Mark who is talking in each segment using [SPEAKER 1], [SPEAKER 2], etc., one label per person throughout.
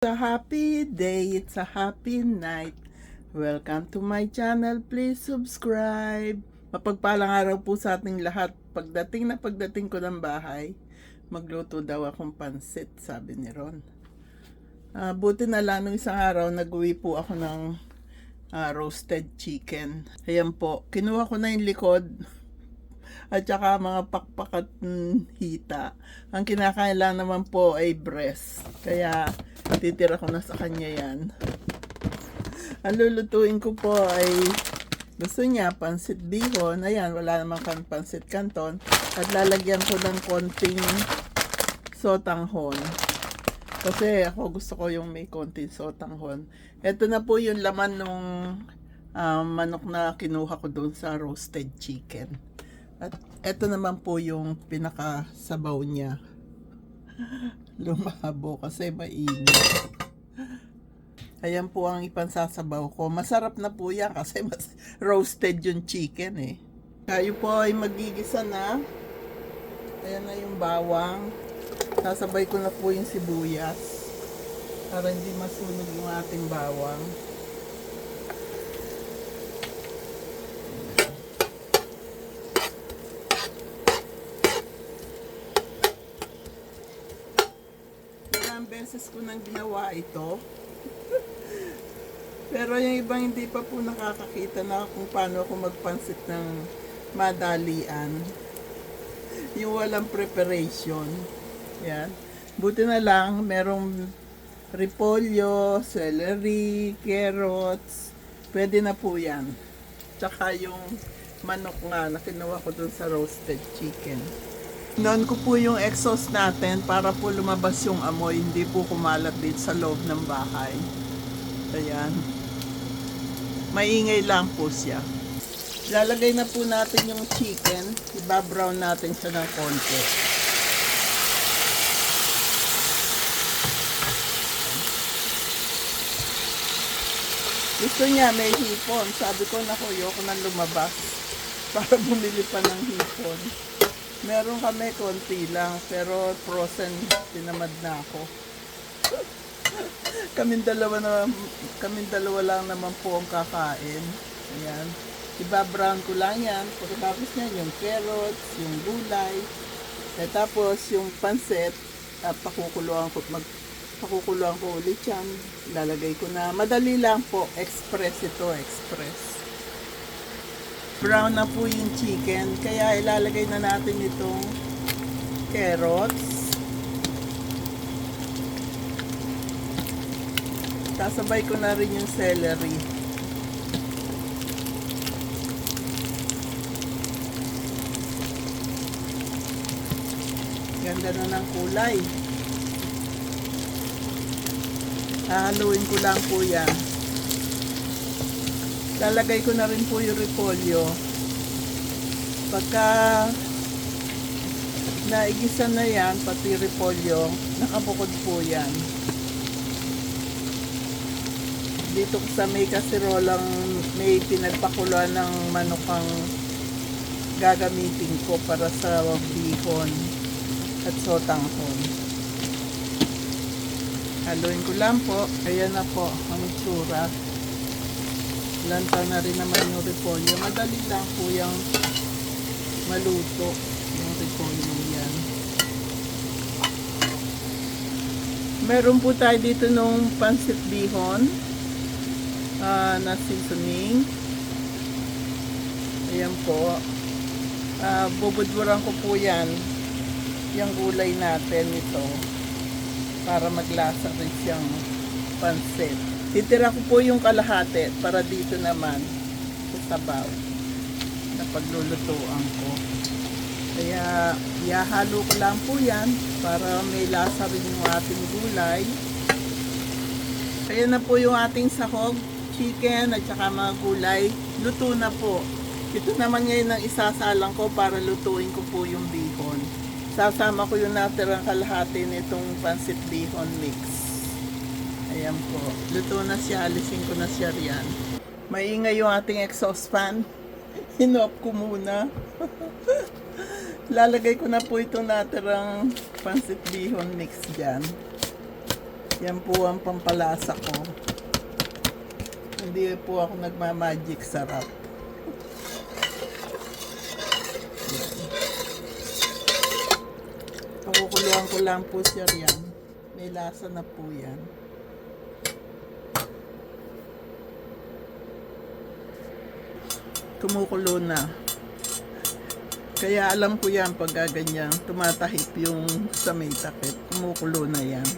[SPEAKER 1] A happy day, it's a happy night. Welcome to my channel, please subscribe. Mapagpalang araw po sa ating lahat. Pagdating ko ng bahay, magluto daw akong pansit, sabi ni Ron. Buti na lang nung isang araw, nag-uwi po ako ng roasted chicken. Ayan po, kinuha ko na yung likod at saka mga pakpak at hita. Ang kinakain lang naman po ay breast. Kaya titira ko na sa kanya yan. Ang lulutuin ko po ay gusto niya pansit bihon. Ayan, wala naman kang pansit canton. At lalagyan ko ng konting sotanghon. Kasi ako gusto ko yung may konting sotanghon. Ito na po yung laman nung manok na kinuha ko doon sa roasted chicken. At ito naman po yung pinakasabaw niya. Lumabo kasi mainit. Ayan po ang ipansasabaw ko. Masarap na po yan kasi mas roasted yung chicken eh. Kayo po ay magigisa na. Ayan na yung bawang. Sasabay ko na po yung sibuyas para hindi masunog yung ating bawang. Beses ko nang ginawa ito. Pero yung ibang hindi pa po nakakakita na kung paano ako magpansit ng madalian. Yung walang preparation. Yan. Buti na lang, merong repolyo, celery, carrots. Pwede na po yan. Tsaka yung manok nga na kinuha ko dun sa roasted chicken. Noon ko po yung exhaust natin para po lumabas yung amoy, hindi po kumalat dito sa loob ng bahay. Ayan. Maingay lang po siya. Lalagay na po natin yung chicken. Iba-brown natin siya ng konti. Gusto niya may hipon. Sabi ko, naku, ayoko nang lumabas para bumili pa ng hipon. Meron kami konti lang, pero frozen, tinamad na ako. kaming dalawa lang naman po ang kakain. Ayan. Iba-brown ko lang yan. Pagkatapos niyan, yung carrots, yung gulay. At tapos yung pansit, pakukuluan ko ulit yan. Lalagay ko na. Madali lang po. Express ito, express. Brown na po yung chicken, kaya ilalagay na natin itong carrots. Sasabay ko na rin yung celery. Ganda na ng kulay. Hahaluin ko lang po yan. Lalagay ko na rin po yung repolyo. Pagka naigisa na yan, pati repolyo, nakabukod po yan. Dito sa may kasirolang may pinagpakuluan ng manokang gagamitin ko para sa bihon at sotanghon. Haluin ko lang po. Ayan na po ang itsura. Lantaw na rin naman yung repolyo. Madali lang po yung maluto yung repolyo yan. Meron po tayo dito nung pansit bihon na seasoning. Ayan po. Bubudburan ko po yan yung gulay natin ito para maglasa rin siyang pansit. Titira ko po yung kalahati para dito naman sa sabaw na paglulutuan ko. Kaya ihahalo ko lang po yan para may lasa rin yung ating gulay. Kaya na po yung ating sahog, chicken at saka mga gulay. Luto na po. Ito naman ngayon ang isasalang ko para lutuin ko po yung bihon. Sasama ko yung natirang kalahati nitong pansit bihon mix. Ayan po. Luto na siya. Alisin ko na siya riyan. Maingay yung ating exhaust fan. Hinop ko muna. Lalagay ko na po itong natirang pansit bihon mix dyan. Yan po ang pampalasa ko. Hindi po ako nagmamagic sarap. Pakukuluan ko lang po siya yan. May lasa na po yan. Kumukulo na. Kaya alam ko yan pag gaganyan, tumatahip yung sa may takip. Kumukulo na yan.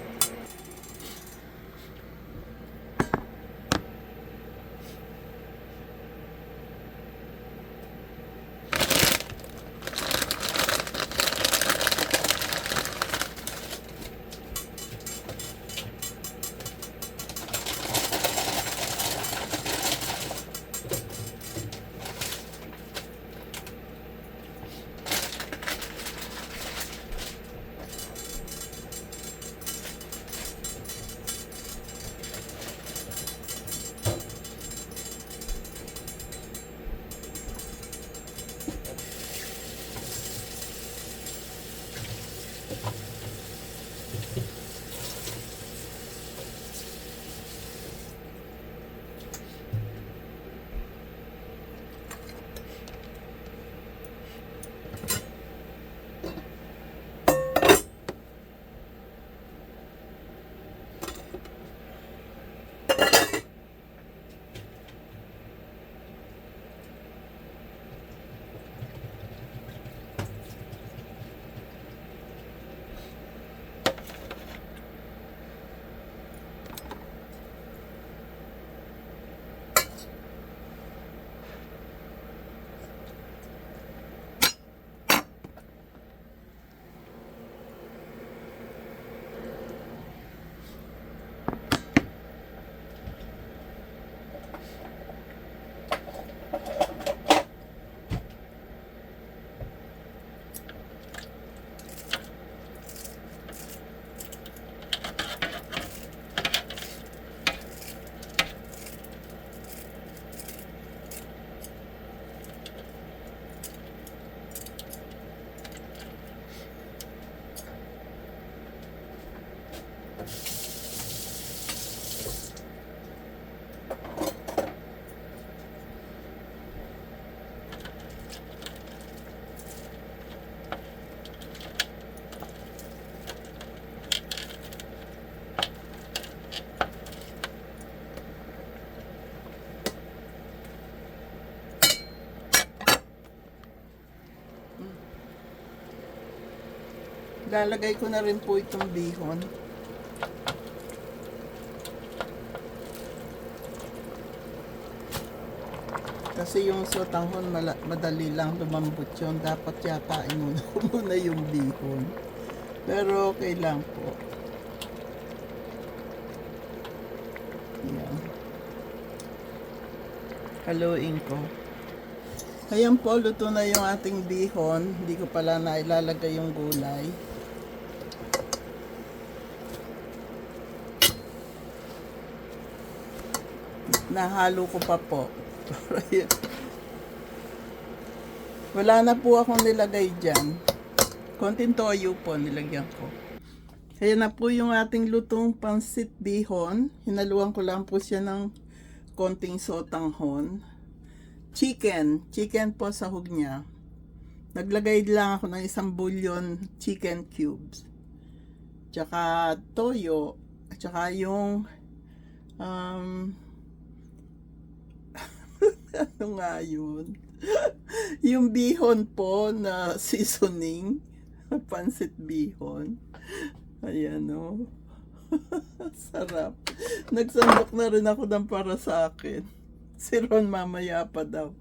[SPEAKER 1] Lalagay ko na rin po itong bihon. Kasi yung sotanghon madali lang lumambot yun. Dapat yata inuna ko muna yung bihon. Pero okay lang po. Yan. Haluin ko. Ayan po, luto na yung ating bihon. Hindi ko pala na ilalagay yung gulay. Nahalo ko pa po. Wala na po akong nilagay dyan. Konting toyo po nilagyan ko. Kaya na po yung ating lutong pansit bihon. Hinaluan ko lang po siya ng konting sotanghon. Chicken po sahog niya. Naglagay lang ako ng 1 bouillon chicken cubes. Tsaka toyo. Tsaka yung ano nga yun? Yung bihon po na seasoning. Pansit bihon. Ayan o. Sarap. Nagsandok na rin ako ng para sa akin. Si Ron mamaya pa daw.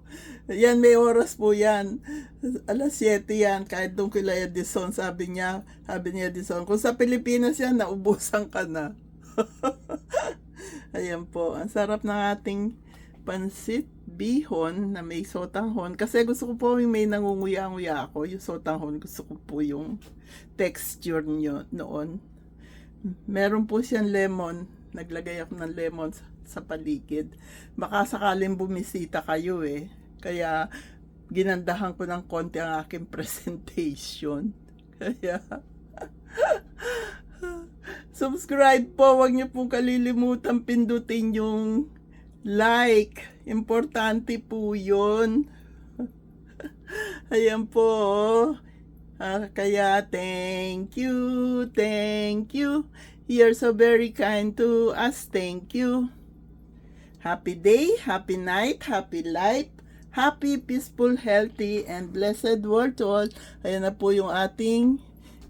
[SPEAKER 1] Yan, may oras po yan. 7:00 yan. Kahit doon kila Edison, sabi niya Edison, kung sa Pilipinas yan, naubusan ka na. Ayan po. Ang sarap ng ating pansit bihon na may sotanghon. Kasi gusto ko po yung may nangunguya-nguya ako. Yung sotanghon, gusto ko po yung texture nyo noon. Meron po siyang lemon. Naglagay ako ng lemon sa paligid. Baka sakaling bumisita kayo eh. Kaya ginandahan ko ng konti ang aking presentation. Kaya subscribe po. Huwag niyo pong kalilimutan pindutin yung like. Importante po yun. Ayan po. Kaya thank you, thank you. You're so very kind to us. Thank you. Happy day, happy night, happy life, happy, peaceful, healthy, and blessed world to all. Ayan na po yung ating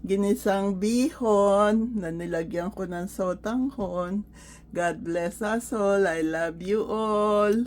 [SPEAKER 1] ginisang bihon na nilagyan ko ng sotanghon. God bless us all. I love you all.